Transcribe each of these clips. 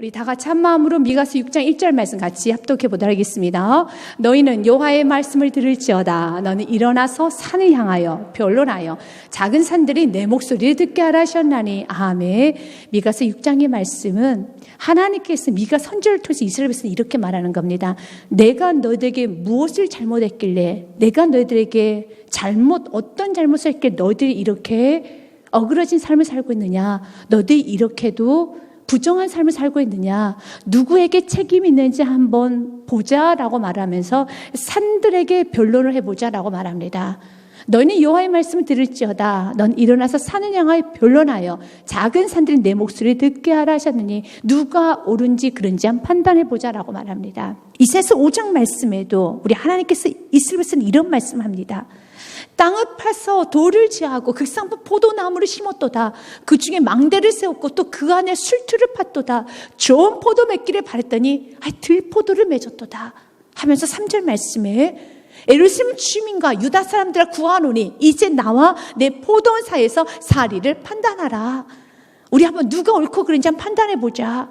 우리 다 같이 한 마음으로 미가서 6장 1절 말씀 같이 합독해 보도록 하겠습니다. 너희는 여호와의 말씀을 들을지어다. 너는 일어나서 산을 향하여 변론하여 작은 산들이 내 목소리를 듣게 하라 하셨나니. 아멘. 미가서 6장의 말씀은 하나님께서 미가 선지자를 통해서 이스라엘 백성이 이렇게 말하는 겁니다. 내가 너희들에게 무엇을 잘못했길래, 내가 너희들에게 어떤 잘못을 했길래 너희들이 이렇게 어그러진 삶을 살고 있느냐, 너희들이 이렇게도 부정한 삶을 살고 있느냐, 누구에게 책임이 있는지 한번 보자라고 말하면서 산들에게 변론을 해보자라고 말합니다. 너희는 여호와의 말씀을 들을지어다. 넌 일어나서 산을 향하여 변론하여 작은 산들이 내 목소리를 듣게 하라 하셨느니. 누가 옳은지 그른지 한번 판단해보자라고 말합니다. 이사야서 5장 말씀에도 우리 하나님께서 이스라엘 백성은 이런 말씀합니다. 땅을 파서 돌을 지하고 극상품 포도나무를 심었도다. 그 중에 망대를 세웠고 또 그 안에 술틀을 팠도다. 좋은 포도 맺기를 바랬더니 들포도를 맺었도다 하면서 3절 말씀에 예루살렘 주민과 유다 사람들을 구하노니 이제 나와 내 포도원 사이에서 사리를 판단하라. 우리 한번 누가 옳고 그른지 한번 판단해보자.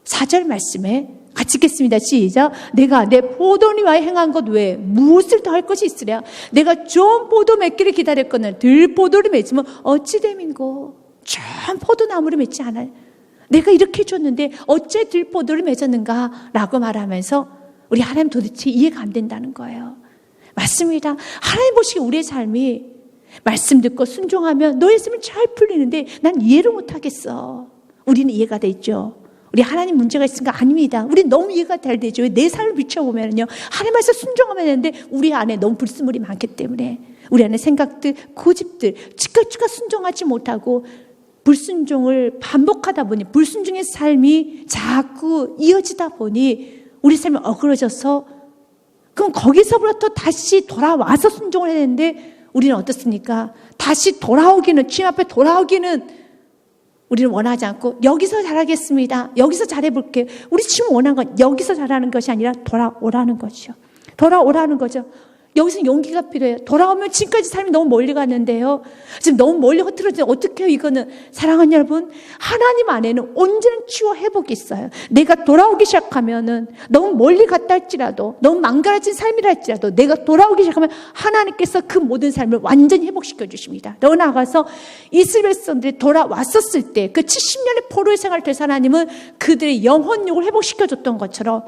4절 말씀에 같이 읽겠습니다. 시작. 내가 내 포도원위하여 행한 것 외에 무엇을 더 할 것이 있으랴. 내가 좋은 포도 맺기를 기다렸거늘 들포도를 맺으면 어찌 됨인고. 좋은 포도나무를 맺지 않아요. 내가 이렇게 해줬는데 어째 들포도를 맺었는가 라고 말하면서 우리 하나님 도대체 이해가 안 된다는 거예요. 맞습니다. 하나님 보시기에 우리의 삶이 말씀 듣고 순종하면 너의 삶은 잘 풀리는데 난 이해를 못하겠어. 우리는 이해가 되죠. 우리 하나님 문제가 있으니까 아닙니다. 우리 너무 이해가 잘 되죠. 내 삶을 비춰보면요, 하나님 말씀 순종하면 되는데 우리 안에 너무 불순물이 많기 때문에 우리 안에 생각들, 고집들, 치카치카 순종하지 못하고 불순종을 반복하다 보니 불순종의 삶이 자꾸 이어지다 보니 우리 삶이 어그러져서 그럼 거기서부터 다시 돌아와서 순종을 해야 되는데 우리는 어떻습니까? 다시 돌아오기는, 주님 앞에 돌아오기는 우리는 원하지 않고 여기서 잘하겠습니다. 여기서 잘해볼게요. 우리 지금 원하는 건 여기서 잘하는 것이 아니라 돌아오라는 거죠. 돌아오라는 거죠. 여기서 용기가 필요해요. 돌아오면 지금까지 삶이 너무 멀리 갔는데요. 지금 너무 멀리 흐트러지면 어떡해요 이거는. 사랑하는 여러분, 하나님 안에는 언제나 치유 회복이 있어요. 내가 돌아오기 시작하면은 너무 멀리 갔다 할지라도, 너무 망가진 삶이라 할지라도 내가 돌아오기 시작하면 하나님께서 그 모든 삶을 완전히 회복시켜 주십니다. 더 나아가서 이스라엘 백성들이 돌아왔었을 때 그 70년의 포로의 생활을 통해서 하나님은 그들의 영혼력을 회복시켜 줬던 것처럼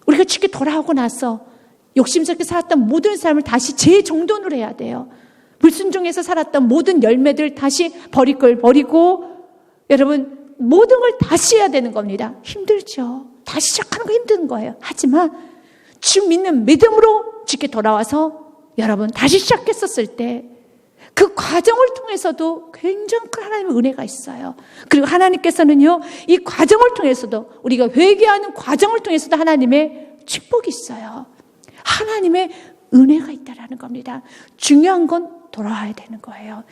우리가 쉽게 돌아오고 나서 욕심스럽게 살았던 모든 삶을 다시 재정돈을 해야 돼요. 불순종해서 살았던 모든 열매들 다시 버릴 걸 버리고, 여러분 모든 걸 다시 해야 되는 겁니다. 힘들죠. 다시 시작하는 거 힘든 거예요. 하지만 주 믿는 믿음으로 주께 돌아와서 여러분 다시 시작했었을 때 그 과정을 통해서도 굉장히 큰 하나님의 은혜가 있어요. 그리고 하나님께서는요, 이 과정을 통해서도, 우리가 회개하는 과정을 통해서도 하나님의 축복이 있어요. 하나님의 은혜가 있다라는 겁니다. 중요한 건 돌아와야 되는 거예요.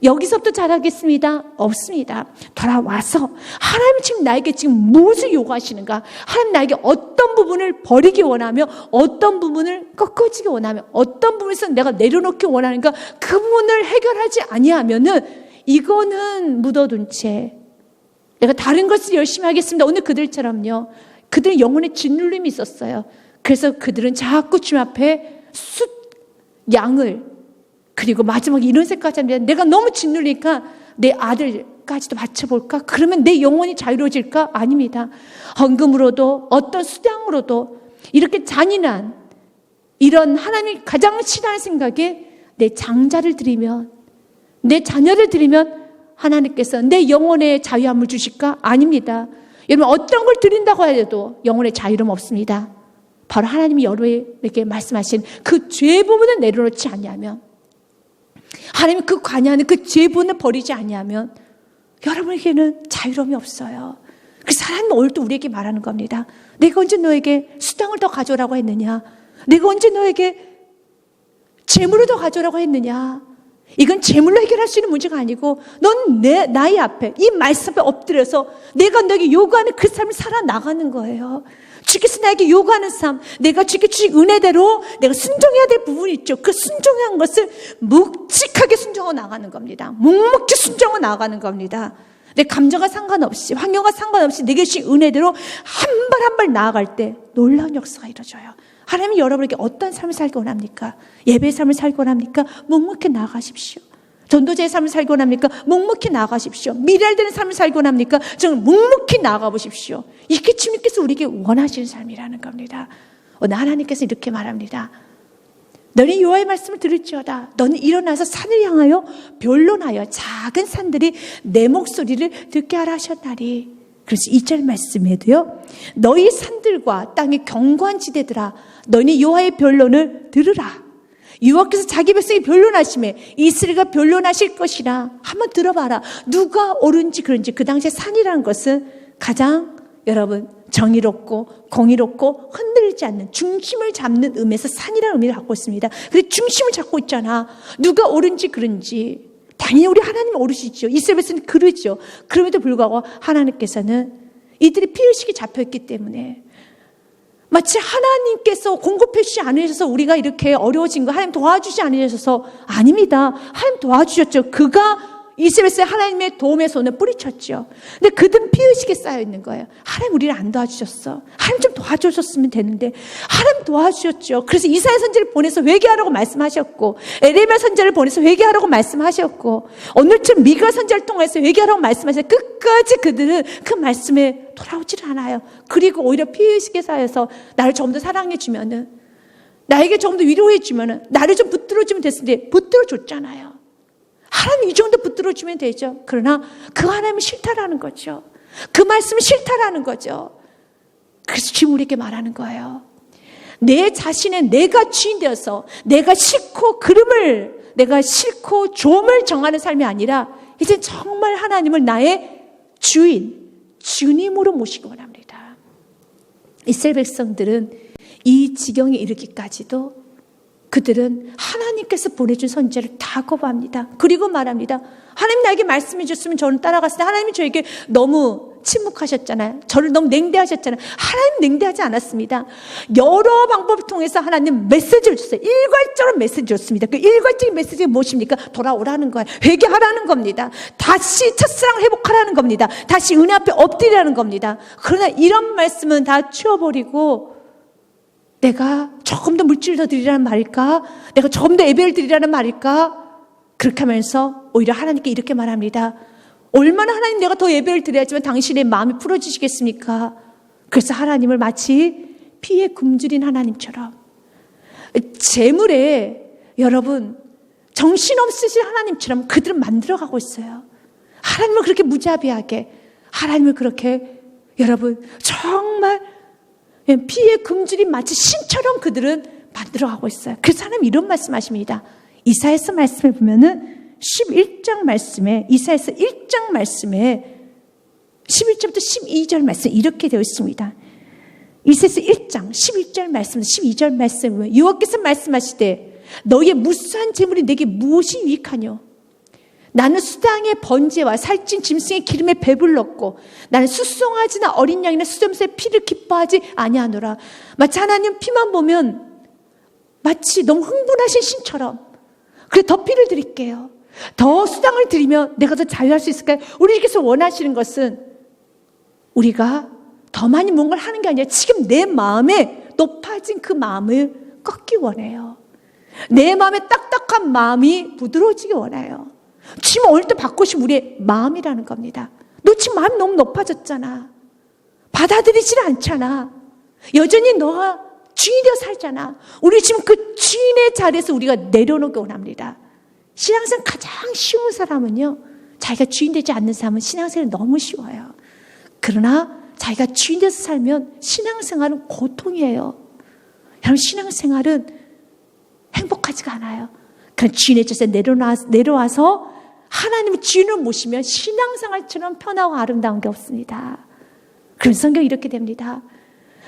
여기서부터 잘하겠습니다? 없습니다. 돌아와서 하나님이 지금 나에게 지금 무엇을 요구하시는가? 하나님 나에게 어떤 부분을 버리기 원하며 어떤 부분을 꺾어지기 원하며 어떤 부분에서 내가 내려놓기 원하는가? 그 부분을 해결하지 아니하면은 이거는 묻어둔 채 내가 다른 것을 열심히 하겠습니다. 오늘 그들처럼요. 그들은 영혼의 짓눌림이 있었어요. 그래서 그들은 자꾸 주님 앞에 양을, 그리고 마지막에 이런 생각까지 합니다. 내가 너무 짓눌리니까 내 아들까지도 바쳐볼까? 그러면 내 영혼이 자유로워질까? 아닙니다. 헌금으로도 어떤 수당으로도 이렇게 잔인한 이런 하나님이 가장 싫어하는 생각에 내 장자를 드리면, 내 자녀를 드리면 하나님께서 내 영혼의 자유함을 주실까? 아닙니다. 여러분 어떤 걸 드린다고 해도 영혼의 자유로움 없습니다. 바로 하나님이 여러분에게 말씀하신 그 죄 부분을 내려놓지 않냐면, 하나님이 그 관여하는 그 죄 부분을 버리지 않냐면 여러분에게는 자유로움이 없어요. 그래서 하나님은 오늘도 우리에게 말하는 겁니다. 내가 언제 너에게 수당을 더 가져오라고 했느냐? 내가 언제 너에게 재물을 더 가져오라고 했느냐? 이건 재물로 해결할 수 있는 문제가 아니고 넌 나의 앞에, 이 말씀 앞에 엎드려서 내가 너에게 요구하는 그 삶을 살아나가는 거예요. 주께서 나에게 요구하는 삶, 내가 주께 주신 은혜대로 내가 순종해야 될 부분이 있죠. 그 순종한 것을 묵직하게 순종하고 나가는 겁니다. 묵묵히 순종하고 나가는 겁니다. 내 감정과 상관없이, 환경과 상관없이 내게 주신 은혜대로 한 발 한 발 나아갈 때 놀라운 역사가 이루어져요. 하나님이 여러분에게 어떤 삶을 살기 원합니까? 예배의 삶을 살기 원합니까? 묵묵히 나아가십시오. 전도자의 삶을 살기 원합니까? 묵묵히 나아가십시오. 미래를 되는 삶을 살기 원합니까? 정말 묵묵히 나아가 보십시오. 이게 주님께서 우리에게 원하시는 삶이라는 겁니다. 오늘 하나님께서 이렇게 말합니다. 너는 여호와의 말씀을 들을지어다. 너는 일어나서 산을 향하여 변론하여 작은 산들이 내 목소리를 듣게 하라 하셨나니. 그래서 2절 말씀에도요. 너희 산들과 땅의 견고한 지대들아 너희 여호와의 변론을 들으라. 여호와께서 자기 백성이 변론하심에 이스라엘과 변론하실 것이라. 한번 들어봐라. 누가 옳은지 그런지. 그 당시에 산이라는 것은 가장 여러분 정의롭고 공의롭고 흔들리지 않는 중심을 잡는 의미에서 산이라는 의미를 갖고 있습니다. 그래서 중심을 잡고 있잖아. 누가 옳은지 그런지. 당연히 우리 하나님이 옳으시죠. 이스라엘 백성은 그러죠. 그럼에도 불구하고 하나님께서는 이들이 피의식이 잡혀있기 때문에 마치 하나님께서 공급해 주지 않으셔서 우리가 이렇게 어려워진 거 하나님 도와주지 않으셔서 아닙니다. 하나님 도와주셨죠. 그가 이스라엘에 하나님의 도움의 손을 뿌리쳤죠. 근데 그들은 피의식에 쌓여 있는 거예요. 하나님 우리를 안 도와주셨어. 하나님 좀 도와주셨으면 되는데 하나님 도와주셨죠. 그래서 이사야 선지를 보내서 회개하라고 말씀하셨고 에레미야 선지를 보내서 회개하라고 말씀하셨고 오늘처럼 미가 선지를 통해서 회개하라고 말씀하셨는데 끝까지 그들은 그 말씀에 돌아오질 않아요. 그리고 오히려 피의식에 쌓여서 나를 조금 더 사랑해 주면은 나에게 조금 더 위로해 주면은 나를 좀 붙들어주면 됐을 텐데 붙들어줬잖아요. 하나님 이 정도 붙들어주면 되죠. 그러나 그 하나님이 싫다라는 거죠. 그 말씀이 싫다라는 거죠. 그래서 지금 우리에게 말하는 거예요. 내 자신의 내가 주인 되어서 내가 싫고 그름을 내가 싫고 좀을 정하는 삶이 아니라 이제 정말 하나님을 나의 주인, 주님으로 모시기 원합니다. 이스라엘 백성들은 이 지경에 이르기까지도 그들은 하나님께서 보내준 선지자를 다 거부합니다. 그리고 말합니다. 하나님 나에게 말씀해 줬으면 저는 따라갔을 때 하나님이 저에게 너무 침묵하셨잖아요. 저를 너무 냉대하셨잖아요. 하나님 냉대하지 않았습니다. 여러 방법을 통해서 하나님 메시지를 줬어요. 일괄적으로 메시지 줬습니다. 그 일괄적인 메시지가 무엇입니까? 돌아오라는 거예요. 회개하라는 겁니다. 다시 첫사랑을 회복하라는 겁니다. 다시 은혜 앞에 엎드리라는 겁니다. 그러나 이런 말씀은 다 치워버리고 내가 조금 더 물질을 더 드리라는 말일까? 내가 조금 더 예배를 드리라는 말일까? 그렇게 하면서 오히려 하나님께 이렇게 말합니다. 얼마나 하나님 내가 더 예배를 드려야지만 당신의 마음이 풀어지시겠습니까? 그래서 하나님을 마치 피에 굶주린 하나님처럼 재물에 여러분 정신없으신 하나님처럼 그들은 만들어가고 있어요. 하나님을 그렇게 무자비하게 하나님을 그렇게 여러분 정말 피에 굶주린 마치 신처럼 그들은 만들어가고 있어요. 그래서 하나님 이런 말씀하십니다. 이사야서 말씀을 보면은 11장 말씀에 이사야서 1장 말씀에 11절부터 12절 말씀 이렇게 되어 있습니다. 이사야서 1장 11절 말씀 12절 말씀을 여호와께서 말씀하시되 너희의 무수한 재물이 내게 무엇이 유익하뇨? 나는 수당의 번제와 살찐 짐승의 기름에 배불렀고 나는 숫송아지나 어린 양이나 수염새의 피를 기뻐하지 아니하노라. 마치 하나님 피만 보면 마치 너무 흥분하신 신처럼 그래 더 피를 드릴게요. 더 수당을 드리면 내가 더 자유할 수 있을까요? 우리께서 원하시는 것은 우리가 더 많이 뭔가를 하는 게 아니라 지금 내 마음에 높아진 그 마음을 꺾기 원해요. 내 마음에 딱딱한 마음이 부드러워지기 원해요. 지금 오늘 또 바꾸신 우리의 마음이라는 겁니다. 너 지금 마음이 너무 높아졌잖아. 받아들이질 않잖아. 여전히 너가 주인이 되어 살잖아. 우리 지금 그 주인의 자리에서 우리가 내려놓기 원합니다. 신앙생활 가장 쉬운 사람은요. 자기가 주인 되지 않는 사람은 신앙생활이 너무 쉬워요. 그러나 자기가 주인 돼서 살면 신앙생활은 고통이에요. 여러분 신앙생활은 행복하지가 않아요. 그냥 주인의 자리에서 내려와서 하나님의 주인을 모시면 신앙생활처럼 편하고 아름다운 게 없습니다. 그래서 성경이 이렇게 됩니다.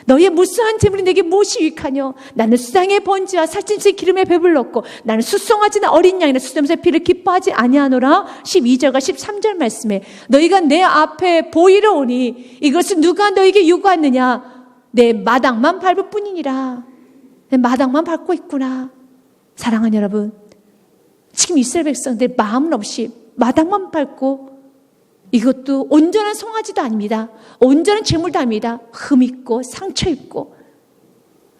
너희의 무수한 재물이 내게 무엇이 유익하뇨? 나는 수당의 번제와 살찐새의 기름에 배불렀고 나는 숫송아지나 어린 양이나 수염새의 피를 기뻐하지 아니하노라. 12절과 13절 말씀에 너희가 내 앞에 보이러 오니 이것은 누가 너희에게 요구하느냐? 내 마당만 밟을 뿐이니라. 내 마당만 밟고 있구나. 사랑하는 여러분, 지금 이스라엘 백성들 마음은 없이 마당만 밟고 이것도 온전한 송아지도 아닙니다. 온전한 제물도 아닙니다. 흠 있고 상처 있고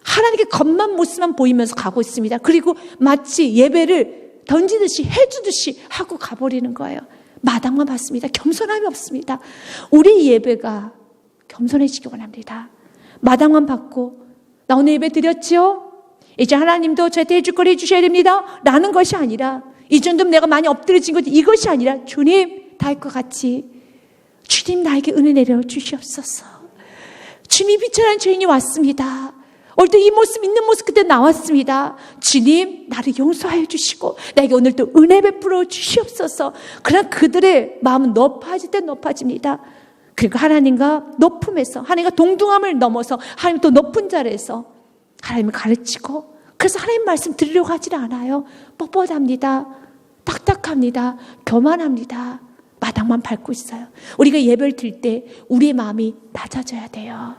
하나님께 겉만 모습만 보이면서 가고 있습니다. 그리고 마치 예배를 던지듯이 해주듯이 하고 가버리는 거예요. 마당만 받습니다. 겸손함이 없습니다. 우리 예배가 겸손해지기 원합니다. 마당만 받고 나 오늘 예배 드렸지요? 이제 하나님도 저한테 해줄 걸 해주셔야 됩니다 라는 것이 아니라, 이 정도면 내가 많이 엎드려진 거지, 이것이 아니라 주님 다윗과 같이 주님 나에게 은혜 내려 주시옵소서. 주님이 비천한 죄인이 왔습니다. 오늘도 이 모습 있는 모습 그때 나왔습니다. 주님 나를 용서하여 주시고 나에게 오늘도 은혜 베풀어 주시옵소서. 그러나 그들의 마음은 높아질 때 높아집니다. 그리고 하나님과 높음에서, 하나님과 동등함을 넘어서 하나님 또 높은 자리에서 하나님을 가르치고, 그래서 하나님 말씀 들으려고 하질 않아요. 뻣뻣합니다. 딱딱합니다. 교만합니다. 마당만 밟고 있어요. 우리가 예배를 드릴 때 우리의 마음이 낮아져야 돼요.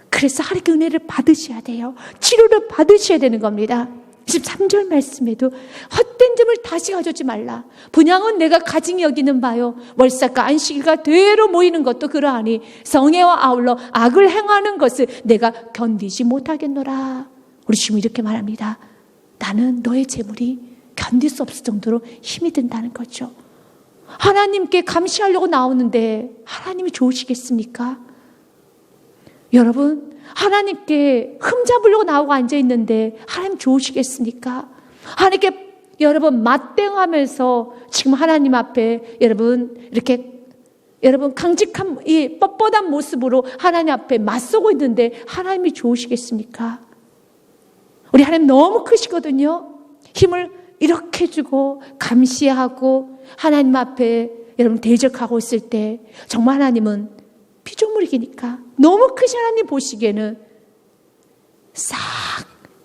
그래서 하나님께 은혜를 받으셔야 돼요. 치료를 받으셔야 되는 겁니다. 13절 말씀에도 헛된 점을 다시 가져오지 말라. 분향은 내가 가증히 여기는 바요, 월삭과 안식일과 되로 모이는 것도 그러하니 성회와 아울러 악을 행하는 것을 내가 견디지 못하겠노라. 우리 주님이 이렇게 말합니다. 나는 너의 재물이 견딜 수 없을 정도로 힘이 든다는 거죠. 하나님께 감시하려고 나오는데 하나님이 좋으시겠습니까? 여러분, 하나님께 흠잡으려고 나오고 앉아있는데 하나님 좋으시겠습니까? 하나님께 여러분 맞대응하면서 지금 하나님 앞에 여러분 이렇게 여러분 강직한 이 뻣뻣한 모습으로 하나님 앞에 맞서고 있는데 하나님이 좋으시겠습니까? 우리 하나님 너무 크시거든요. 힘을 이렇게 주고 감시하고 하나님 앞에 여러분 대적하고 있을 때 정말 하나님은 피조물이니까 너무 크신 하나님 보시기에는 싹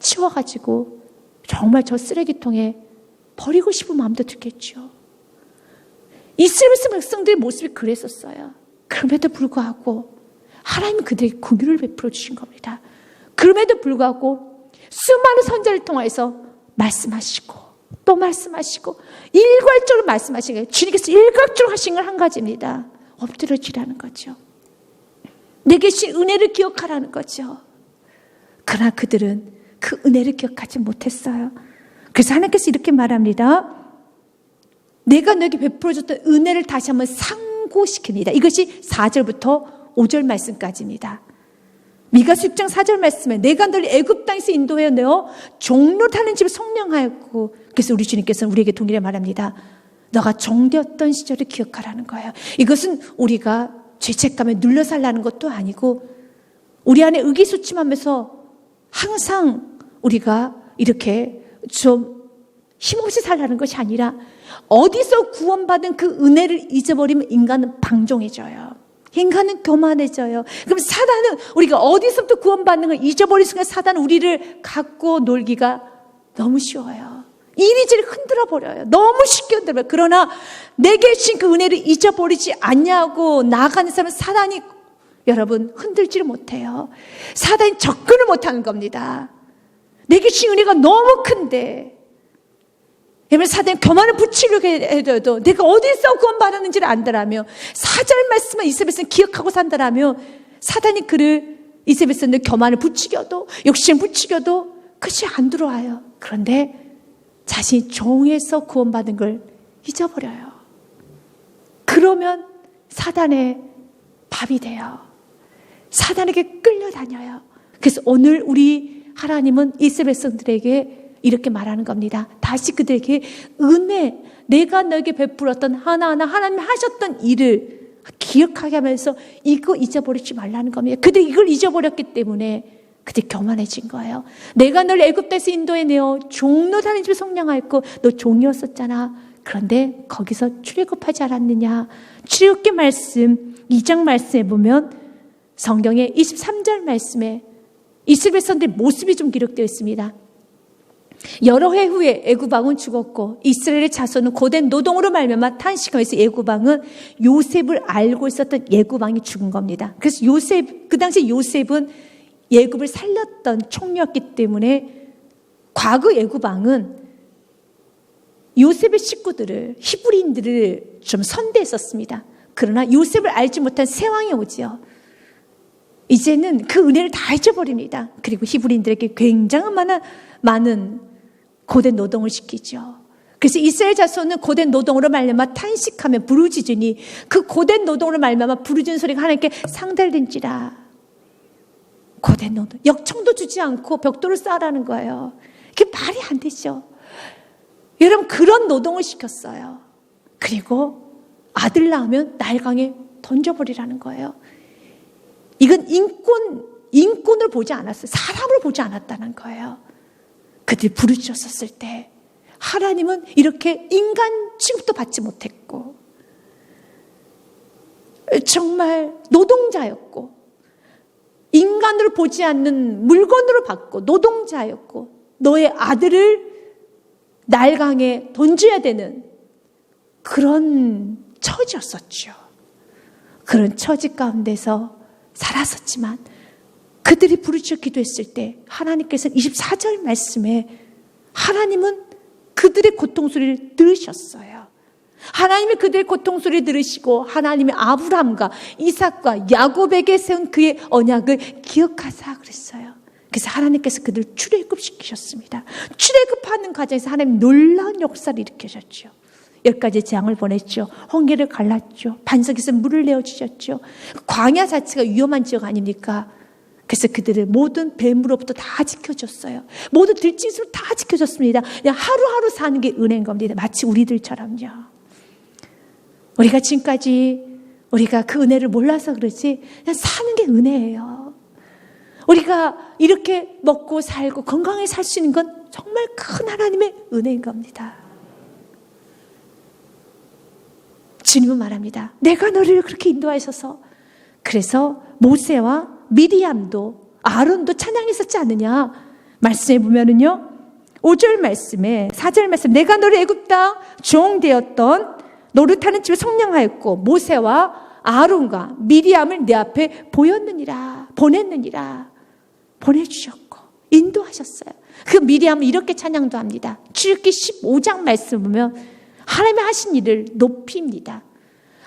치워가지고 정말 저 쓰레기통에 버리고 싶은 마음도 들겠죠. 이스라엘 백성들의 모습이 그랬었어요. 그럼에도 불구하고 하나님은 그들에게 긍휼을 베풀어 주신 겁니다. 그럼에도 불구하고 수많은 선지자를 통해서 말씀하시고 또 말씀하시고 일괄적으로 말씀하신 거예요. 주님께서 일괄적으로 하신 건 한 가지입니다. 엎드려지라는 거죠. 내게 주신 은혜를 기억하라는 거죠. 그러나 그들은 그 은혜를 기억하지 못했어요. 그래서 하나님께서 이렇게 말합니다. 내가 너에게 베풀어줬던 은혜를 다시 한번 상고시킵니다. 이것이 4절부터 5절 말씀까지입니다. 미가서 6장 4절 말씀에 내가 너를 애굽 땅에서 인도하여 내어 종로 타는 집을 성령하였고, 그래서 우리 주님께서는 우리에게 동일하게 말합니다. 너가 종되었던 시절을 기억하라는 거예요. 이것은 우리가 죄책감에 눌려 살라는 것도 아니고 우리 안에 의기소침하면서 항상 우리가 이렇게 좀 힘없이 살라는 것이 아니라 어디서 구원받은 그 은혜를 잊어버리면 인간은 방종해져요. 인간은 교만해져요. 그럼 사단은 우리가 어디서부터 구원받는 걸 잊어버린 순간 사단은 우리를 갖고 놀기가 너무 쉬워요. 이리저리 흔들어 버려요. 너무 쉽게 흔들어 버려요. 그러나 내게 주신 그 은혜를 잊어버리지 않냐고 나아가는 사람은 사단이 여러분 흔들지를 못해요. 사단이 접근을 못하는 겁니다. 내게 주신 은혜가 너무 큰데 여러분 사단이 교만을 붙이려고 해도 내가 어디서 구원받았는지를 안다라며 4절 말씀만 이스라엘에서는 기억하고 산다라며 사단이 그를 이스라엘에서는 교만을 붙이겨도 욕심 붙이겨도 그것이 안 들어와요. 그런데 자신이 종에서 구원받은 걸 잊어버려요. 그러면 사단의 밥이 돼요. 사단에게 끌려다녀요. 그래서 오늘 우리 하나님은 이스라엘 백성들에게 이렇게 말하는 겁니다. 다시 그들에게 은혜, 내가 너에게 베풀었던 하나하나 하나님이 하셨던 일을 기억하게 하면서 이거 잊어버리지 말라는 겁니다. 그들이 이걸 잊어버렸기 때문에 그들이 교만해진 거예요. 내가 널 애굽에서 인도해 내어 종로 다니는 집에 성령하였고 너 종이었었잖아. 그런데 거기서 출애굽하지 않았느냐. 출애굽기 말씀 2장 말씀에 보면 성경의 23절 말씀에 이스라엘 백성들의 모습이 좀 기록되어 있습니다. 여러 해 후에 애굽 왕은 죽었고 이스라엘의 자손은 고된 노동으로 말미암아 탄식하면서 애굽 왕은 요셉을 알고 있었던 애굽 왕이 죽은 겁니다. 그래서 그 당시 요셉은 애굽을 살렸던 총리였기 때문에 과거 애굽 왕은 요셉의 식구들을 히브리인들을 좀 선대했었습니다. 그러나 요셉을 알지 못한 새 왕이 오지요. 이제는 그 은혜를 다 잊어버립니다. 그리고 히브리인들에게 굉장히 많은 고된 노동을 시키죠. 그래서 이스라엘 자손은 고된 노동으로 말미암아 탄식하며 부르짖으니 그 고된 노동으로 말미암아 부르짖는 소리가 하나님께 상달된지라. 고된 노동, 역청도 주지 않고 벽돌을 쌓으라는 거예요. 그게 말이 안 되죠. 여러분, 그런 노동을 시켰어요. 그리고 아들 낳으면 나일강에 던져버리라는 거예요. 이건 인권을 보지 않았어요. 사람을 보지 않았다는 거예요. 그들이 부르짖었을 때 하나님은 이렇게 인간 취급도 받지 못했고 정말 노동자였고 인간으로 보지 않는 물건으로 받고 노동자였고 너의 아들을 나일강에 던져야 되는 그런 처지였었죠. 그런 처지 가운데서 살았었지만 그들이 부르짖어 기도했을 때 하나님께서는 24절 말씀에 하나님은 그들의 고통 소리를 들으셨어요. 하나님이 그들의 고통 소리를 들으시고 하나님이 아브라함과 이삭과 야곱에게 세운 그의 언약을 기억하사 그랬어요. 그래서 하나님께서 그들을 출애굽시키셨습니다. 출애굽하는 과정에서 하나님 놀라운 역사를 일으키셨죠. 10가지 재앙을 보냈죠. 홍해를 갈랐죠. 반석에서 물을 내어주셨죠. 광야 자체가 위험한 지역 아닙니까? 그래서 그들을 모든 뱀으로부터 다 지켜줬어요. 모든 들짐승으로 다 지켜줬습니다. 그냥 하루하루 사는 게 은혜인 겁니다. 마치 우리들처럼요. 우리가 지금까지 우리가 그 은혜를 몰라서 그렇지 그냥 사는 게 은혜예요. 우리가 이렇게 먹고 살고 건강하게 살 수 있는 건 정말 큰 하나님의 은혜인 겁니다. 주님은 말합니다. 내가 너를 그렇게 인도하셔서 그래서 모세와 미리암도 아론도 찬양했었지 않느냐. 말씀에 보면은요 5절 말씀에 4절 말씀 내가 너를 애굽 땅 종 되었던 노릇하는 집에 성령하였고 모세와 아론과 미리암을 내 앞에 보냈느니라. 보내주셨고 인도하셨어요. 그 미리암은 이렇게 찬양도 합니다. 출애굽기 15장 말씀 보면 하나님이 하신 일을 높입니다.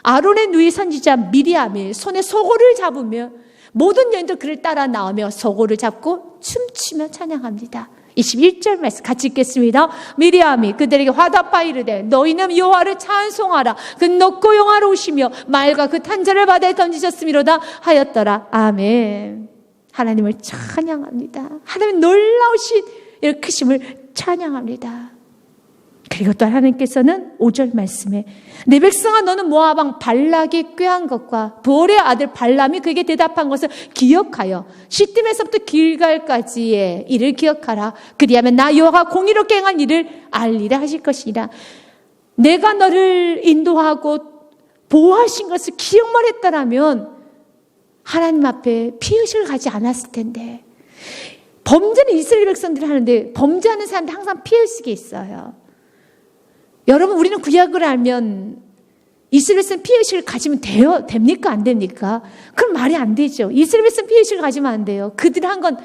아론의 누이 선지자 미리암이 손에 소고를 잡으며 모든 여인도 그를 따라 나오며 소고를 잡고 춤추며 찬양합니다. 21절 말씀 같이 읽겠습니다. 미리암이 그들에게 화답하여 이르되 너희는 여호와를 찬송하라. 그 높고 영화로우시며 말과 그 탄자를 바다에 던지셨음이로다 하였더라. 아멘. 하나님을 찬양합니다. 하나님의 놀라우신 크심을 찬양합니다. 그리고 또 하나님께서는 5절 말씀에 내 백성아 너는 모압 왕 발락이 꾀한 것과 보올의 아들 발람이 그에게 대답한 것을 기억하여 시딤에서부터 길갈까지의 일을 기억하라. 그리하면 나 여호와가 공의롭게 행한 일을 알리라 하실 것이라. 내가 너를 인도하고 보호하신 것을 기억만 했다라면 하나님 앞에 피의식을 가지 않았을 텐데 범죄는 이스라엘 백성들이 하는데 범죄하는 사람들 항상 피의식이 있어요. 여러분 우리는 구약을 알면 이스라엘 백성 피의식을 가지면 됩니까? 안 됩니까? 그럼 말이 안 되죠. 이스라엘 백성 피의식을 가지면 안 돼요. 그들이 한 건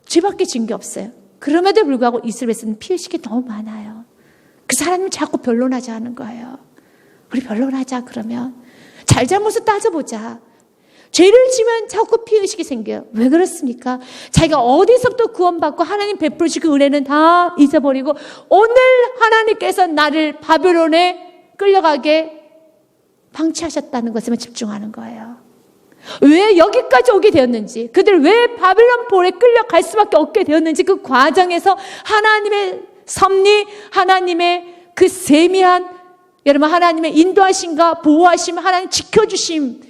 죄밖에 진 게 없어요. 그럼에도 불구하고 이스라엘 백성은 피의식이 너무 많아요. 그래서 하나님은 자꾸 변론하자 하는 거예요. 우리 변론하자 그러면 잘잘못을 따져보자. 죄를 지면 자꾸 피의식이 생겨요. 왜 그렇습니까? 자기가 어디서부터 구원받고 하나님 베풀으시고 은혜는 다 잊어버리고 오늘 하나님께서 나를 바벨론에 끌려가게 방치하셨다는 것에만 집중하는 거예요. 왜 여기까지 오게 되었는지, 그들 왜 바벨론 볼에 끌려갈 수밖에 없게 되었는지 그 과정에서 하나님의 섭리, 하나님의 그 세미한 여러분 하나님의 인도하심과 보호하심, 하나님 지켜주심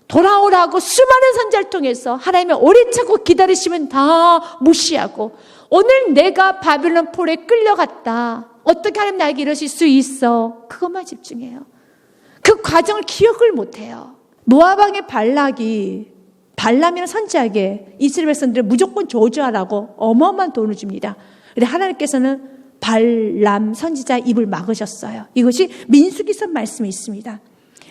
돌아오라고 수많은 선지자를 통해서 하나님의 오래 참고 기다리시면 다 무시하고 오늘 내가 바빌론 폴에 끌려갔다. 어떻게 하나님 나에게 이러실 수 있어? 그것만 집중해요. 그 과정을 기억을 못해요. 모압 왕의 발람이라는 선지자에게 이스라엘 백성들을 무조건 저주하라고 어마어마한 돈을 줍니다. 그런데 하나님께서는 발람 선지자의 입을 막으셨어요. 이것이 민수기서 말씀이 있습니다.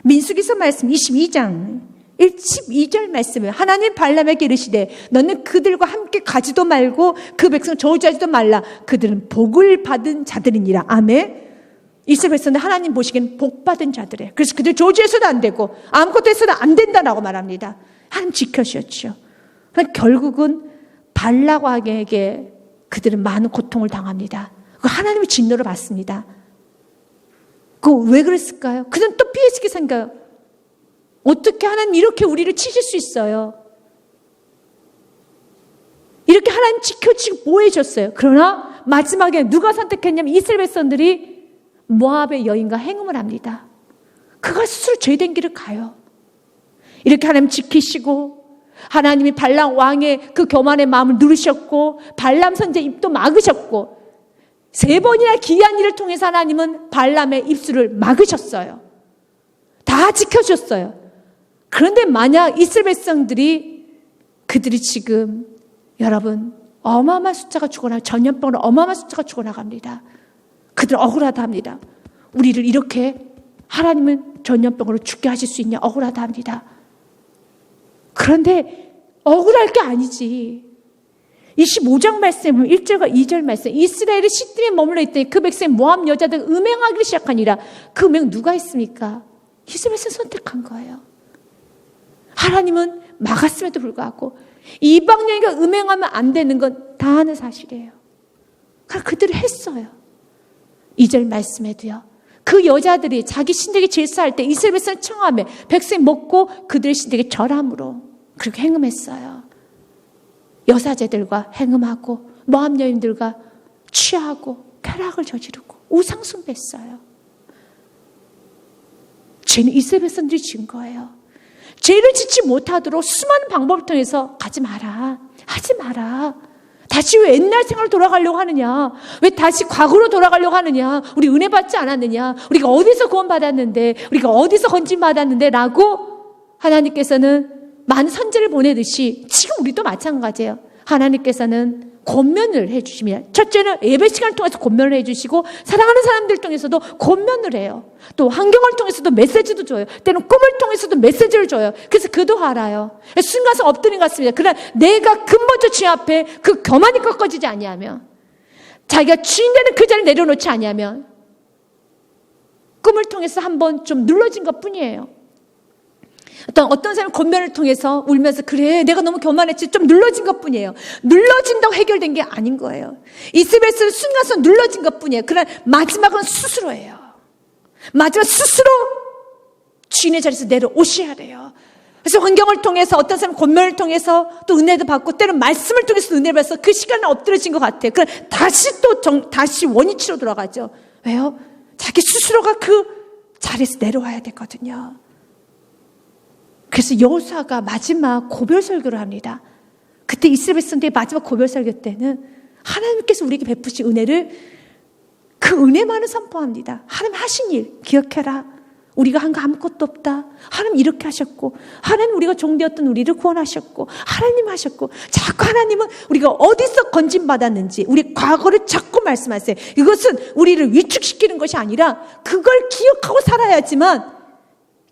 민수기서 말씀 22장 12절 말씀을 하나님 발람에게 이르시되 너는 그들과 함께 가지도 말고 그 백성 저주하지도 말라. 그들은 복을 받은 자들이니라. 아멘. 이스라엘 백성들 하나님 보시기엔 복받은 자들이에요. 그래서 그들 저주해서도 안 되고 아무것도 해서도 안 된다라고 말합니다. 하나님 지켜주셨죠. 결국은 발락 왕에게 그들은 많은 고통을 당합니다. 하나님의 진노를 받습니다. 그거 왜 그랬을까요? 그들은 또 피해지게 생겨요. 어떻게 하나님 이렇게 우리를 치실 수 있어요? 이렇게 하나님 지켜주시고 보호해줬어요. 그러나 마지막에 누가 선택했냐면 이스라엘 백성들이 모압의 여인과 행음을 합니다. 그가 스스로 죄된 길을 가요. 이렇게 하나님 지키시고 하나님이 발람 왕의 그 교만의 마음을 누르셨고 발람 선지의 입도 막으셨고 3번이나 기이한 일을 통해서 하나님은 발람의 입술을 막으셨어요. 다 지켜줬어요. 그런데 만약 이스라엘 백성들이 그들이 지금 여러분 어마어마한 숫자가 죽어나가고 전염병으로 어마어마한 숫자가 죽어나갑니다. 그들 억울하다 합니다. 우리를 이렇게 하나님은 전염병으로 죽게 하실 수 있냐 억울하다 합니다. 그런데 억울할 게 아니지. 25장 말씀 1절과 2절 말씀 이스라엘이 시드림에 머물러 있더니 그 백성이 모압 여자들 음행하기를 시작하니라. 그 음행 누가 했습니까? 이스라엘에서 선택한 거예요. 하나님은 막았음에도 불구하고 이방 여인과 음행하면 안 되는 건 다 아는 사실이에요. 그러니까 그들을 했어요. 2절 말씀에도요. 그 여자들이 자기 신에게 제사할 때 이스라엘 백성을 청하며 백성이 먹고 그들의 신에게 절함으로 그렇게 행음했어요. 여사제들과 행음하고 모압 여인들과 취하고 쾌락을 저지르고 우상 숭배했어요. 죄는 이스라엘 백성들이 지은 거예요. 죄를 짓지 못하도록 수많은 방법을 통해서 가지 마라, 하지 마라. 다시 왜 옛날 생활로 돌아가려고 하느냐? 왜 다시 과거로 돌아가려고 하느냐? 우리 은혜 받지 않았느냐? 우리가 어디서 구원 받았는데? 우리가 어디서 건진 받았는데? 라고 하나님께서는 많은 선지를 보내듯이 지금 우리도 마찬가지예요. 하나님께서는 권면을 해주십니다. 첫째는 예배 시간을 통해서 권면을 해주시고 사랑하는 사람들 통해서도 권면을 해요. 또 환경을 통해서도 메시지도 줘요. 때로는 꿈을 통해서도 메시지를 줘요. 그래서 기도하라요. 순간서 엎드린 것 같습니다. 그러나 내가 근본적 주님 앞에 그 교만이 꺾어지지 아니하면 자기가 주인되는 그 자리를 내려놓지 아니하면 꿈을 통해서 한번 좀 눌러진 것 뿐이에요. 어떤 사람은 권면을 통해서 울면서 그래 내가 너무 교만했지 좀 눌러진 것뿐이에요. 눌러진다고 해결된 게 아닌 거예요. 이스라엘은 순간서 눌러진 것뿐이에요. 그러나 마지막은 스스로예요. 마지막 스스로 주인의 자리에서 내려오셔야 돼요. 그래서 환경을 통해서 어떤 사람은 권면을 통해서 또 은혜도 받고 때로는 말씀을 통해서 은혜를 받아서 그 시간에 엎드려진 것 같아요. 그럼 다시 다시 원위치로 돌아가죠. 왜요? 자기 스스로가 그 자리에서 내려와야 되거든요. 그래서 여호수아가 마지막 고별 설교를 합니다. 그때 이스라엘 백성들의 마지막 고별 설교 때는 하나님께서 우리에게 베푸신 은혜를 그 은혜만을 선포합니다. 하나님 하신 일 기억해라. 우리가 한 거 아무것도 없다. 하나님 이렇게 하셨고 하나님 우리가 종되었던 우리를 구원하셨고 하나님 하셨고 자꾸 하나님은 우리가 어디서 건진받았는지 우리 과거를 자꾸 말씀하세요. 이것은 우리를 위축시키는 것이 아니라 그걸 기억하고 살아야지만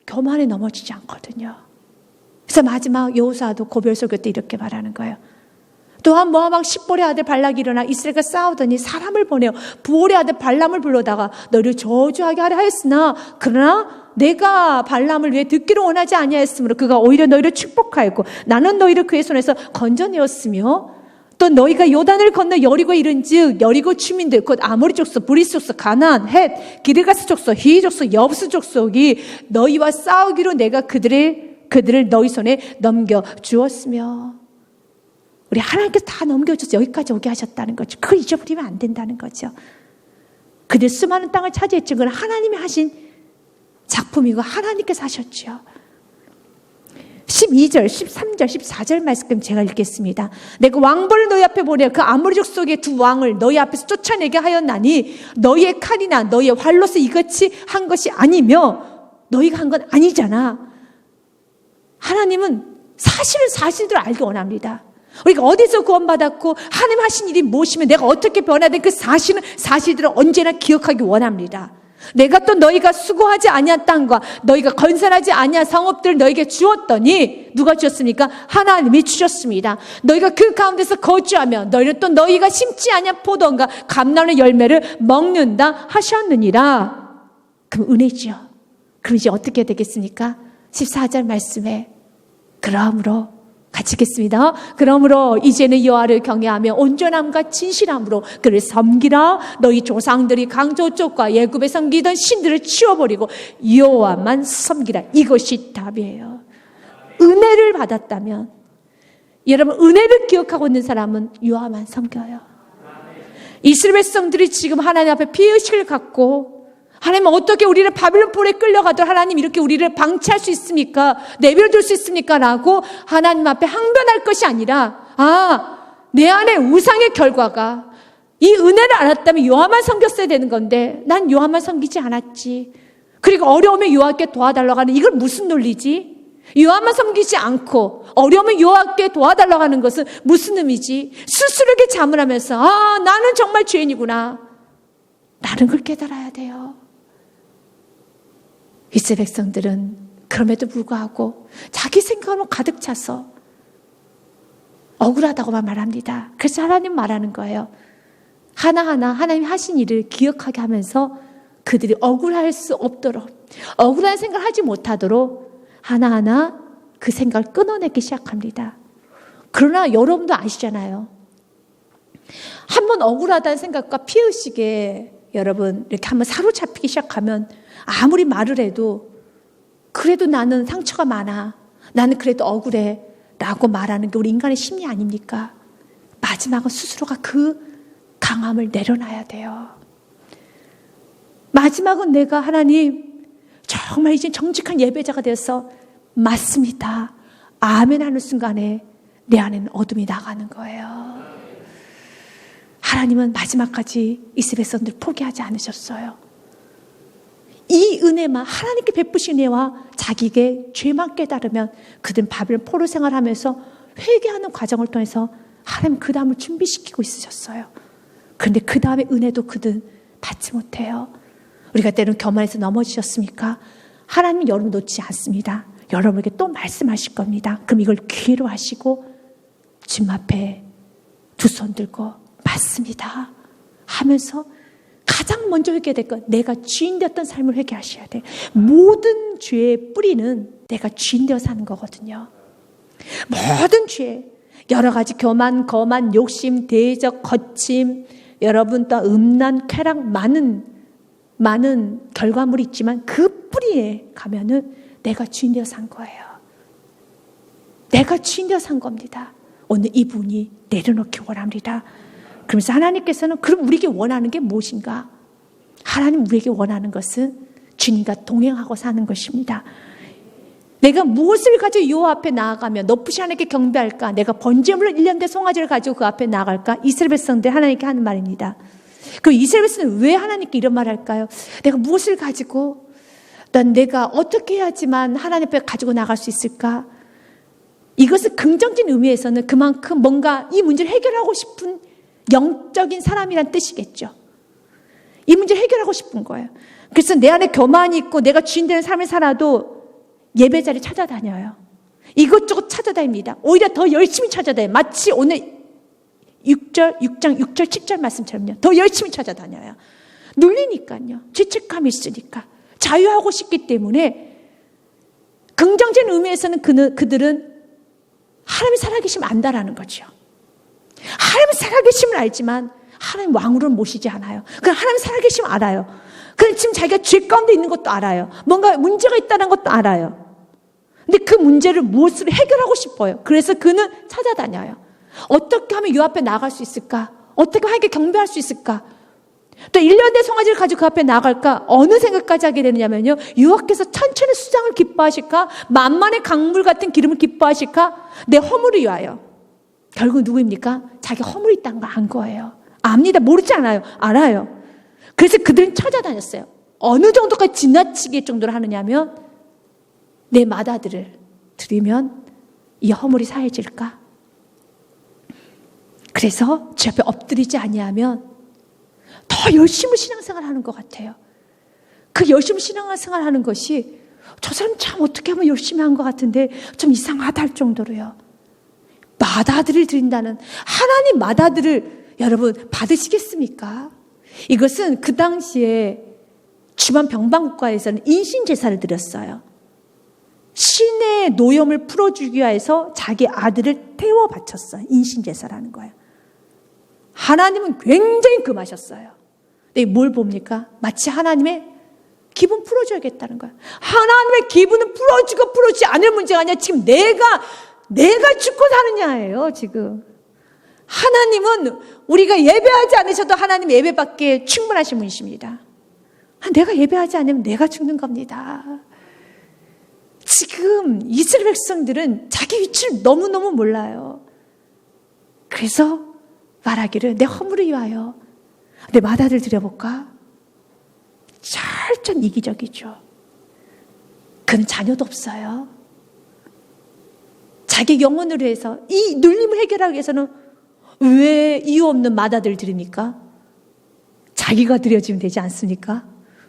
교만에 넘어지지 않거든요. 그래서 마지막 여호수아도 고별 설교 때 이렇게 말하는 거예요. 또한 모압 왕 십볼의 아들 발락이 일어나 이스라엘과 싸우더니 사람을 보내어 부올의 아들 발람을 불러다가 너를 저주하게 하려 하였으나 그러나 내가 발람을 위해 듣기를 원하지 아니하였으므로 그가 오히려 너희를 축복하였고 나는 너희를 그의 손에서 건져내었으며 또 너희가 요단을 건너 여리고에 이른즉 여리고 주민들 곧 아모리 족속, 브리스 족속, 가나안, 헷, 기르가스 족속, 히위 족속, 여부스 족속이 너희와 싸우기로 내가 그들을 너희 손에 넘겨 주었으며 우리 하나님께서 다 넘겨줘서 여기까지 오게 하셨다는 거죠. 그걸 잊어버리면 안 된다는 거죠. 그들 수많은 땅을 차지했죠. 그건 하나님이 하신 작품이고 하나님께서 하셨죠. 12절, 13절, 14절 말씀 제가 읽겠습니다. 내가 왕벌을 너희 앞에 보내 그 아모리 족속의 두 왕을 너희 앞에서 쫓아내게 하였나니 너희의 칼이나 너희의 활로서 이같이 한 것이 아니며 너희가 한 건 아니잖아. 하나님은 사실대로 알기 원합니다. 우리가 어디서 구원받았고 하나님 하신 일이 무엇이면 내가 어떻게 변화된 그 사실들을 언제나 기억하기 원합니다. 내가 또 너희가 수고하지 아니한 땅과 너희가 건설하지 아니한 성읍들을 너희에게 주었더니 누가 주셨습니까? 하나님이 주셨습니다. 너희가 그 가운데서 거주하며 너희는 또 너희가 심지 아니한 포도원과 감나무의 열매를 먹는다 하셨느니라. 그럼 은혜죠. 그럼 이제 어떻게 되겠습니까? 14절 말씀에 그러므로 같이 읽겠습니다. 그러므로 이제는 여호와를 경외하며 온전함과 진실함으로 그를 섬기라. 너희 조상들이 강저쪽과 애굽에 섬기던 신들을 치워버리고 여호와만 섬기라. 이것이 답이에요. 은혜를 받았다면, 여러분 은혜를 기억하고 있는 사람은 여호와만 섬겨요. 이스라엘 백성들이 지금 하나님 앞에 피의식을 갖고 하나님 어떻게 우리를 바빌론 폴에 끌려가도 하나님 이렇게 우리를 방치할 수 있습니까? 내버려둘 수 있습니까? 라고 하나님 앞에 항변할 것이 아니라 내 안에 우상의 결과가 이 은혜를 알았다면 여호와만 섬겼어야 되는 건데 난 여호와만 섬기지 않았지. 그리고 어려움에 여호와께 도와달라고 하는 이걸 무슨 논리지? 여호와만 섬기지 않고 어려움에 여호와께 도와달라고 하는 것은 무슨 의미지? 스스로에게 자문하면서 나는 정말 죄인이구나. 나는 그걸 깨달아야 돼요. 이스라엘 백성들은 그럼에도 불구하고 자기 생각으로 가득 차서 억울하다고만 말합니다. 그래서 하나님 말하는 거예요. 하나하나 하나님 하신 일을 기억하게 하면서 그들이 억울할 수 없도록, 억울한 생각을 하지 못하도록 하나하나 그 생각을 끊어내기 시작합니다. 그러나 여러분도 아시잖아요. 한번 억울하다는 생각과 피의식에 여러분 이렇게 한번 사로잡히기 시작하면 아무리 말을 해도 그래도 나는 상처가 많아, 나는 그래도 억울해 라고 말하는 게 우리 인간의 심리 아닙니까? 마지막은 스스로가 그 강함을 내려놔야 돼요. 마지막은 내가 하나님 정말 이제 정직한 예배자가 되어서 맞습니다, 아멘 하는 순간에 내 안에는 어둠이 나가는 거예요. 하나님은 마지막까지 이스라엘 백성들 포기하지 않으셨어요. 이 은혜만, 하나님께 베푸신 은혜와 자기에게 죄만 깨달으면 그들은 바벨론 포로 생활하면서 회개하는 과정을 통해서 하나님 그 다음을 준비시키고 있으셨어요. 그런데 그 다음에 은혜도 그들은 받지 못해요. 우리가 때로는 교만해서 넘어지셨습니까? 하나님은 여러분 놓지 않습니다. 여러분에게 또 말씀하실 겁니다. 그럼 이걸 기회로 하시고 주님 앞에 두 손 들고 맞습니다 하면서 가장 먼저 회개될 것, 내가 주인 되었던 삶을 회개하셔야 돼. 모든 죄의 뿌리는 내가 주인 되어 사는 거거든요. 모든 죄, 여러 가지 교만, 거만, 욕심, 대적, 거침, 여러분 또 음란, 쾌락, 많은 결과물이 있지만 그 뿌리에 가면은 내가 주인 되어 산 거예요. 내가 주인 되어 산 겁니다. 오늘 이분이 내려놓기 원합니다. 그러면서 하나님께서는 그럼 우리에게 원하는 게 무엇인가? 하나님 우리에게 원하는 것은 주님과 동행하고 사는 것입니다. 내가 무엇을 가지고 여호와 앞에 나아가며 높으신 하나님께 경배할까? 내가 번제물로 1년대 송아지를 가지고 그 앞에 나아갈까? 이스라엘 백성들 하나님께 하는 말입니다. 그 이스라엘 백성은 왜 하나님께 이런 말을 할까요? 내가 무엇을 가지고 내가 어떻게 해야지만 하나님 앞에 가지고 나갈 수 있을까? 이것은 긍정적인 의미에서는 그만큼 뭔가 이 문제를 해결하고 싶은 영적인 사람이란 뜻이겠죠. 이 문제를 해결하고 싶은 거예요. 그래서 내 안에 교만이 있고 내가 주인 되는 삶을 살아도 예배자를 찾아다녀요. 이것저것 찾아다닙니다. 오히려 더 열심히 찾아다녀요. 마치 오늘 6장 6절 7절 말씀처럼요. 더 열심히 찾아다녀요. 눌리니까요. 죄책감이 있으니까. 자유하고 싶기 때문에 긍정적인 의미에서는 그들은 하나님이 살아계시면 안다라는 거죠. 하나님이 살아계심을 알지만 하나님 왕으로는 모시지 않아요. 그럼 하나님 살아계심을 알아요. 그럼 지금 자기가 죄 가운데 있는 것도 알아요. 뭔가 문제가 있다는 것도 알아요. 근데 그 문제를 무엇으로 해결하고 싶어요. 그래서 그는 찾아다녀요. 어떻게 하면 요 앞에 나갈 수 있을까? 어떻게 하나님께 경배할 수 있을까? 또 1년대 송아지를 가지고 그 앞에 나갈까? 어느 생각까지 하게 되느냐면요, 여호와께서 천천히 수장을 기뻐하실까? 만만의 강물 같은 기름을 기뻐하실까? 내 허물을 위하여. 결국 누구입니까? 자기 허물이 있다는 걸 안 거예요. 압니다. 모르지 않아요. 알아요. 그래서 그들은 찾아다녔어요. 어느 정도까지 지나치게 정도로 하느냐면 내 마다들을 드리면 이 허물이 사해질까? 그래서 제 앞에 엎드리지 아니하면 더 열심히 신앙생활을 하는 것 같아요. 그 열심히 신앙생활을 하는 것이 저 사람 참 어떻게 하면 열심히 한 것 같은데 좀 이상하다 할 정도로요. 마다들을 드린다는 하나님 마다들을 여러분 받으시겠습니까? 이것은 그 당시에 주만 병방국가에서는 인신제사를 드렸어요. 신의 노염을 풀어주기 위해서 자기 아들을 태워 바쳤어요. 인신제사라는 거예요. 하나님은 굉장히 금하셨어요. 근데 뭘 봅니까? 마치 하나님의 기분 풀어줘야겠다는 거예요. 하나님의 기분은 풀어주지 않을 문제가 아니라 지금 내가 죽고 사느냐예요, 지금. 하나님은 우리가 예배하지 않으셔도 하나님 예배받기에 충분하신 분이십니다. 내가 예배하지 않으면 내가 죽는 겁니다. 지금 이스라엘 백성들은 자기 위치를 너무너무 몰라요. 그래서 말하기를 내 허물을 위하여 내 맏아들 드려볼까? 철저히 이기적이죠. 그는 자녀도 없어요. 자기 영혼을 위해서 이 눌림을 해결하기 위해서는 왜 이유 없는 맏아들 드립니까? 자기가 드려지면 되지 않습니까?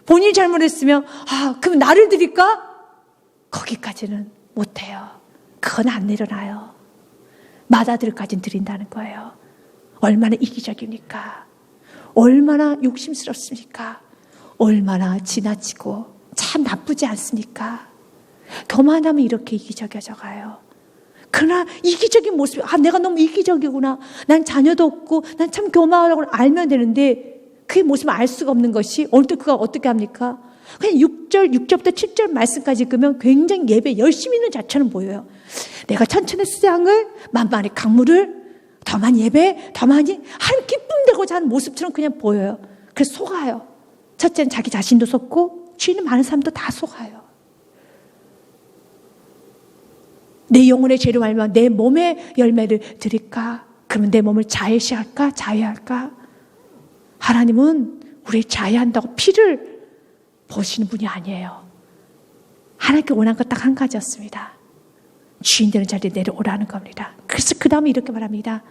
본인이 잘못했으면 그럼 나를 드릴까? 거기까지는 못해요. 그건 안 내려놔요. 맏아들까지는 드린다는 거예요. 얼마나 이기적입니까? 얼마나 욕심스럽습니까? 얼마나 지나치고 참 나쁘지 않습니까? 교만하면 이렇게 이기적이어져 가요. 그러나 이기적인 모습이 내가 너무 이기적이구나. 난 자녀도 없고 난 참 교만하다고 알면 되는데 그의 모습을 알 수가 없는 것이 오늘도 그가 어떻게 합니까? 그냥 6절부터 7절 말씀까지 읽으면 굉장히 예배 열심히 있는 자처럼 보여요. 내가 천천의 수장을 만만의 강물을 더 많이 예배 더 많이 하나님 기쁨 되고자 하는 모습처럼 그냥 보여요. 그래서 속아요. 첫째는 자기 자신도 속고 주위에 많은 사람도 다 속아요. 내 영혼의 죄로 말면 내 몸의 열매를 드릴까? 그러면 내 몸을 자해시할까? 자해할까? 하나님은 우리 자해한다고 피를 보시는 분이 아니에요. 하나님께 원한 것 딱 한 가지였습니다. 주인 되는 자리에 내려오라는 겁니다. 그래서 그 다음에 이렇게 말합니다.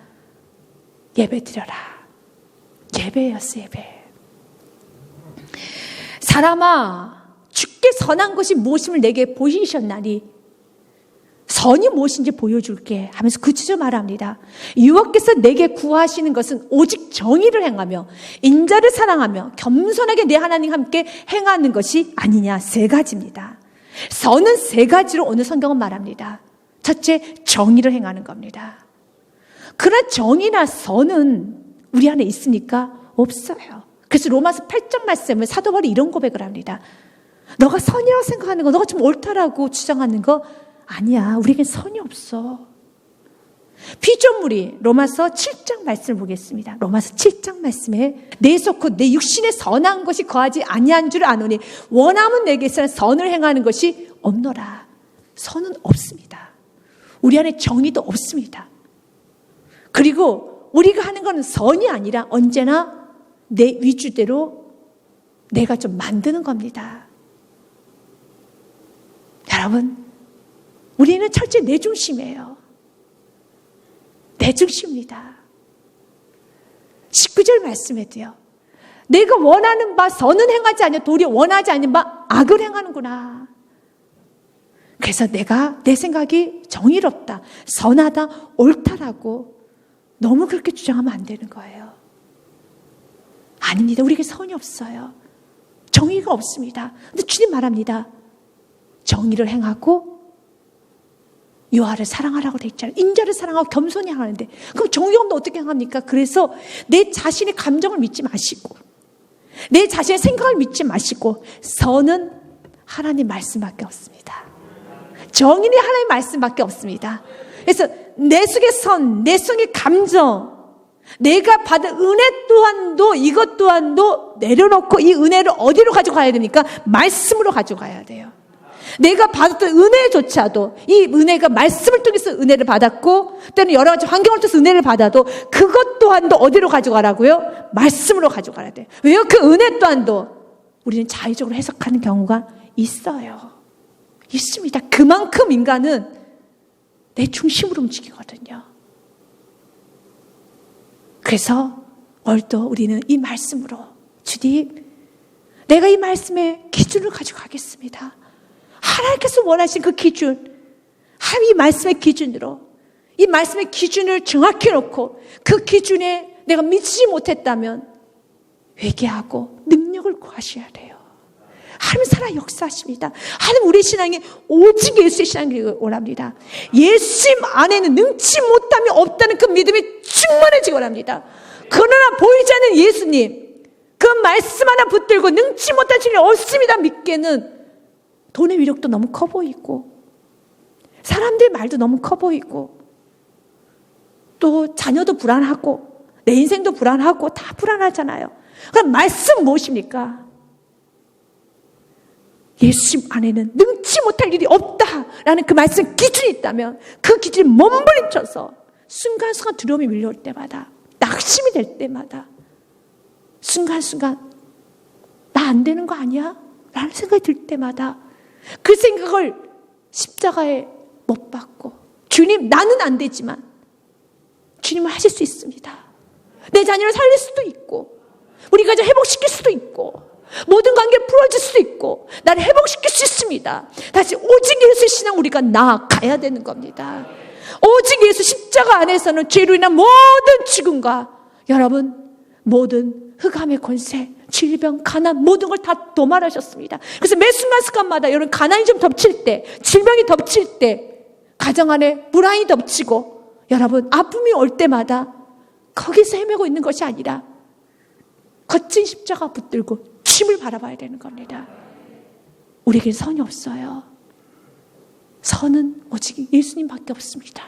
예배 드려라. 예배였어, 예배. 사람아, 주께 선한 것이 무엇임을 내게 보이셨나니 선이 무엇인지 보여줄게 하면서 구체적으로 말합니다. 여호와께서 내게 구하시는 것은 오직 정의를 행하며 인자를 사랑하며 겸손하게 내 하나님과 함께 행하는 것이 아니냐. 세 가지입니다. 선은 세 가지로 오늘 성경은 말합니다. 첫째, 정의를 행하는 겁니다. 그러나 정의나 선은 우리 안에 있습니까? 없어요. 그래서 로마서 8장 말씀을 사도 바울이 이런 고백을 합니다. 너가 선이라고 생각하는 거, 너가 좀 옳다라고 주장하는 거 아니야. 우리에겐 선이 없어. 피조물이 로마서 7장 말씀을 보겠습니다. 로마서 7장 말씀에 내 속 곧 내 육신에 선한 것이 거하지 아니한 줄 아노니 원함은 내게서 선을 행하는 것이 없노라. 선은 없습니다. 우리 안에 정의도 없습니다. 그리고 우리가 하는 건 선이 아니라 언제나 내 위주대로 내가 좀 만드는 겁니다. 여러분, 우리는 철저히 내 중심이에요. 내 중심입니다. 19절 말씀에도요. 내가 원하는 바 선은 행하지 않냐, 도리어 원하지 않는 바 악을 행하는구나. 그래서 내가 내 생각이 정의롭다, 선하다, 옳다라고 너무 그렇게 주장하면 안 되는 거예요. 아닙니다. 우리에게 선이 없어요. 정의가 없습니다. 근데 주님 말합니다. 정의를 행하고 여호와를 사랑하라고 돼 있잖아요. 인자를 사랑하고 겸손히 하는데 그럼 정의 없는데 어떻게 행합니까? 그래서 내 자신의 감정을 믿지 마시고 내 자신의 생각을 믿지 마시고 선은 하나님 말씀밖에 없습니다. 정의는 하나님 말씀밖에 없습니다. 그래서 내 속의 선, 내 속의 감정, 내가 받은 은혜 또한도 이것 또한도 내려놓고 이 은혜를 어디로 가져가야 됩니까? 말씀으로 가져가야 돼요. 내가 받았던 은혜조차도 이 은혜가 말씀을 통해서 은혜를 받았고 때는 여러 가지 환경을 통해서 은혜를 받아도 그것 또한도 어디로 가져가라고요? 말씀으로 가져가야 돼요. 왜요? 그 은혜 또한도 우리는 자의적으로 해석하는 경우가 있어요. 있습니다. 그만큼 인간은 내 중심으로 움직이거든요. 그래서 오늘도 우리는 이 말씀으로 주님, 내가 이 말씀의 기준을 가지고 가겠습니다. 하나님께서 원하신 그 기준, 하나님 이 말씀의 기준으로 이 말씀의 기준을 정확히 놓고 그 기준에 내가 미치지 못했다면 회개하고 능력을 구하셔야 돼요. 하나님 살아 역사하십니다. 하나님 우리 신앙이 오직 예수의 신앙이길 원합니다. 예수님 안에는 능치 못함이 없다는 그 믿음이 충만해지기 원합니다. 그러나 보이지 않는 예수님, 그 말씀 하나 붙들고 능치 못할 일이 없습니다 믿기에는 돈의 위력도 너무 커 보이고 사람들의 말도 너무 커 보이고 또 자녀도 불안하고 내 인생도 불안하고 다 불안하잖아요. 그럼 말씀 무엇입니까? 예수님 안에는 능치 못할 일이 없다라는 그 말씀 기준이 있다면 그 기준을 몸부림쳐서 순간순간 두려움이 밀려올 때마다 낙심이 될 때마다 순간순간 나 안 되는 거 아니야? 라는 생각이 들 때마다 그 생각을 십자가에 못 박고 주님 나는 안 되지만 주님은 하실 수 있습니다. 내 자녀를 살릴 수도 있고 우리 가정 회복시킬 수도 있고 모든 관계를 풀어줄 수도 있고 나를 회복시킬 수 있습니다. 다시 오직 예수의 신앙 우리가 나아가야 되는 겁니다. 오직 예수 십자가 안에서는 죄로 인한 모든 죽음과 여러분 모든 흑암의 권세, 질병, 가난 모든 걸 다 도말하셨습니다. 그래서 매 순간순간마다 여러분 가난이 좀 덮칠 때, 질병이 덮칠 때, 가정 안에 불안이 덮치고 여러분 아픔이 올 때마다 거기서 헤매고 있는 것이 아니라 거친 십자가 붙들고 주님을 바라봐야 되는 겁니다. 우리에겐 선이 없어요. 선은 오직 예수님밖에 없습니다.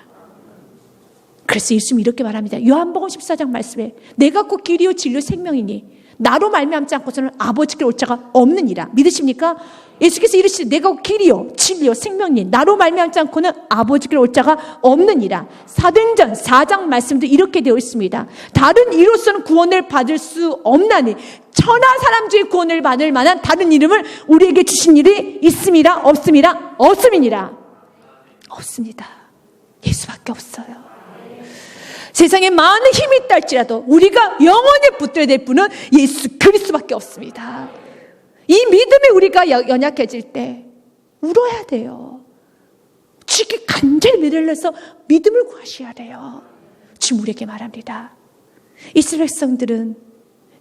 그래서 예수님이 이렇게 말합니다. 요한복음 14장 말씀에 내가 곧 길이요 진리요 생명이니 나로 말미암지 않고서는 아버지께 올 자가 없느니라. 믿으십니까? 예수께서 이르시되 내가 곧 길이요 진리요 생명이니 나로 말미암지 않고는 아버지께 올 자가 없느니라. 사도행전 4장 말씀도 이렇게 되어 있습니다. 다른 이로서는 구원을 받을 수 없나니 천하 사람 중에 구원을 받을 만한 다른 이름을 우리에게 주신 일이 있음이라 없음이라 없음이니라. 없습니다. 예수밖에 없어요. 세상에 많은 힘이 있다 할지라도 우리가 영원히 붙들어야 될 분은 예수 그리스도밖에 없습니다. 이 믿음에 우리가 연약해질 때 울어야 돼요. 주께 간절히 매달려서 믿음을 구하셔야 돼요. 지금 우리에게 말합니다. 이스라엘 백성들은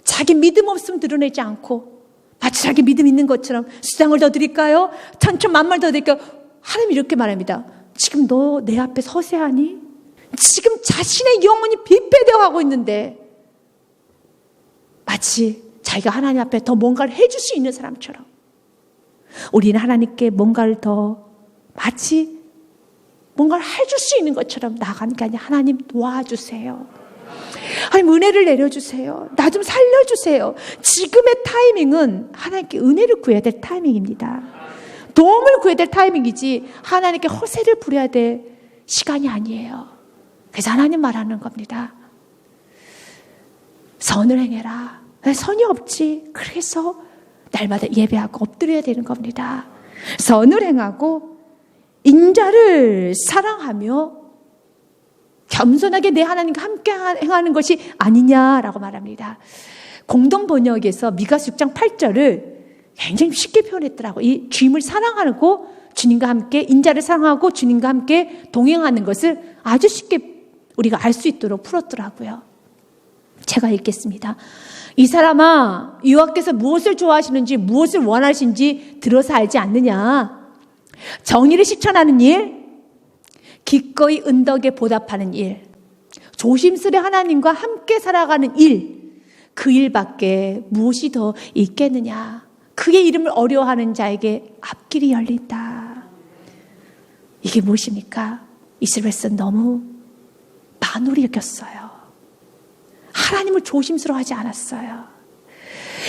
자기 믿음 없음 드러내지 않고 마치 자기 믿음 있는 것처럼 수장을 더 드릴까요? 천천만말 더 드릴까요? 하나님 이렇게 말합니다. 지금 너 내 앞에 서세하니? 지금 자신의 영혼이 비패되어 가고 있는데 마치 자기가 하나님 앞에 더 뭔가를 해줄 수 있는 사람처럼 우리는 하나님께 뭔가를 더 마치 뭔가를 해줄 수 있는 것처럼 나아가는 게 아니라 하나님 도와주세요. 하나님 은혜를 내려주세요. 나 좀 살려주세요. 지금의 타이밍은 하나님께 은혜를 구해야 될 타이밍입니다. 도움을 구해야 될 타이밍이지 하나님께 허세를 부려야 될 시간이 아니에요. 그래서 하나님 말하는 겁니다. 선을 행해라. 선이 없지. 그래서 날마다 예배하고 엎드려야 되는 겁니다. 선을 행하고 인자를 사랑하며 겸손하게 내 하나님과 함께 행하는 것이 아니냐라고 말합니다. 공동 번역에서 미가서 6장 8절을 굉장히 쉽게 표현했더라고요. 이 주님을 사랑하고 주님과 함께 인자를 사랑하고 주님과 함께 동행하는 것을 아주 쉽게 우리가 알 수 있도록 풀었더라고요. 제가 읽겠습니다. 이 사람아, 여호와께서 무엇을 좋아하시는지 무엇을 원하시는지 들어서 알지 않느냐? 정의를 실천하는 일, 기꺼이 은덕에 보답하는 일, 조심스레 하나님과 함께 살아가는 일, 그 일밖에 무엇이 더 있겠느냐? 그의 이름을 어려워하는 자에게 앞길이 열린다. 이게 무엇입니까? 이스라엘 백성 너무 만홀히 여겼어요. 하나님을 조심스러워하지 않았어요.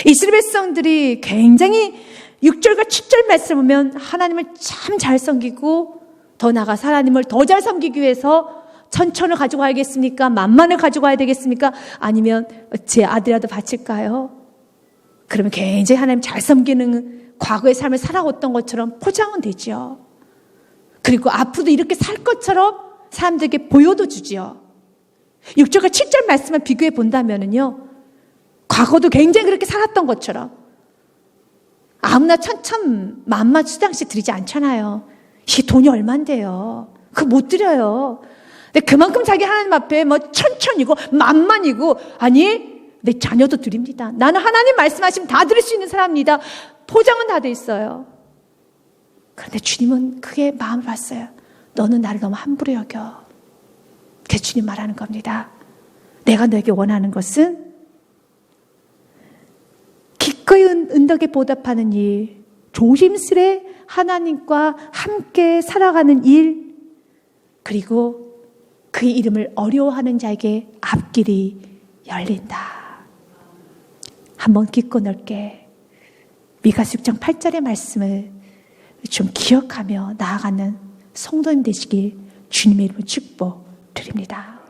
이스라엘 백성들이 굉장히 6절과 7절 말씀을 보면 하나님을 참 잘 섬기고 더 나아가서 하나님을 더 잘 섬기기 위해서 천천을 가지고 가야겠습니까? 만만을 가지고 가야 되겠습니까? 아니면 제 아들이라도 바칠까요? 그러면 굉장히 하나님 잘 섬기는 과거의 삶을 살아왔던 것처럼 포장은 되죠. 그리고 앞으로도 이렇게 살 것처럼 사람들에게 보여도 주죠. 6절과 7절 말씀을 비교해 본다면요, 과거도 굉장히 그렇게 살았던 것처럼 아무나 천천만만 수당씩 드리지 않잖아요. 이게 돈이 얼만데요. 그거 못 드려요. 근데 그만큼 자기 하나님 앞에 뭐 천천이고 만만이고, 아니 내 자녀도 드립니다. 나는 하나님 말씀하시면 다 들을 수 있는 사람입니다. 포장은 다 돼 있어요. 그런데 주님은 그게 마음을 봤어요. 너는 나를 너무 함부로 여겨. 그게 주님 말하는 겁니다. 내가 너에게 원하는 것은 기꺼이 은덕에 보답하는 일, 조심스레 하나님과 함께 살아가는 일, 그리고 그의 이름을 어려워하는 자에게 앞길이 열린다. 한번 깊고 넓게 미가서 6장 8절의 말씀을 좀 기억하며 나아가는 성도님 되시길 주님의 이름으로 축복드립니다.